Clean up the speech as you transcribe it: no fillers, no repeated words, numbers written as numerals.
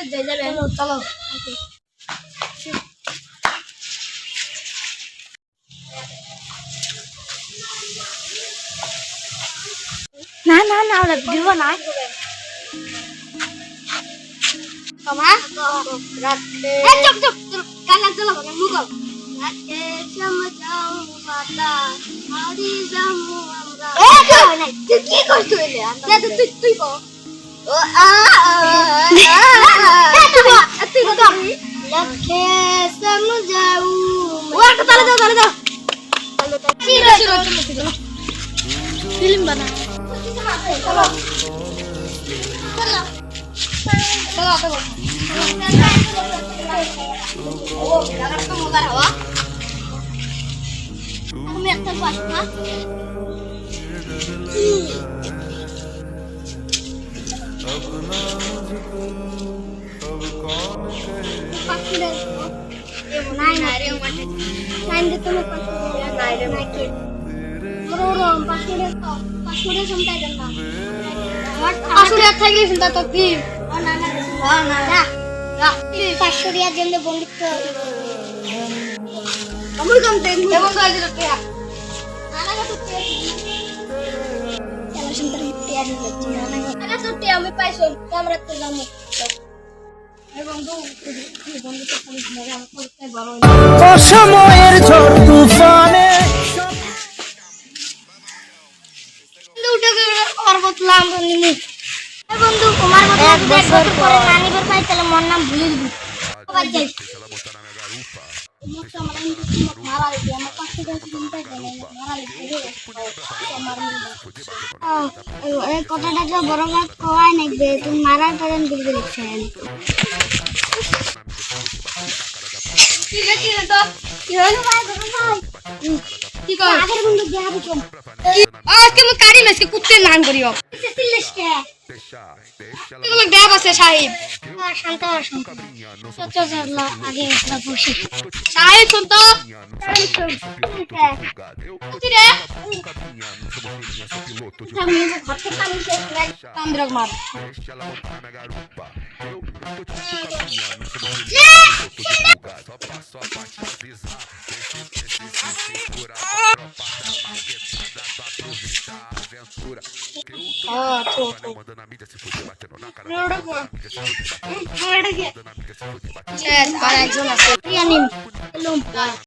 চলো না না না ওরা দিব না তোমা রাতে চুপ চুপ চুপ গান চলো মুগল রাতে সমঝাও বাতা হারি জামু আমরা তুই কি করছিস তুই তুই কো ও তুই কো লক্ষ্যে সমঝাও ও একটা তালে দাও চলো ফিল্ম বানা চলো চলো চলো ও লাগার তো মজার হওয়া তুমি একটা পাস না আমি পাইছো আমরা তো জানি অসময়ের ঝড় তুফানে বন্ধু তোমার মতো এক বছর পরে নানিবার পাই তাহলে মন নাম ভুলে দিবি কথাটা তো বড় কাজ কওয়াই নাকবে তুমি মারার টাইম দিলে লিখছেন ঠিক আছে তো কি হলো ভাই ভাই কি কর আগের বন্ধু দেয়া দিছো আজকে মু কারি মেসে কুত্তে নাম করিও সিলেশকে এগুলো দেব আছে সাহেব শান্ত শান্ত চল আগে একটা বসি সাহেব শুনতো আর একজন আছে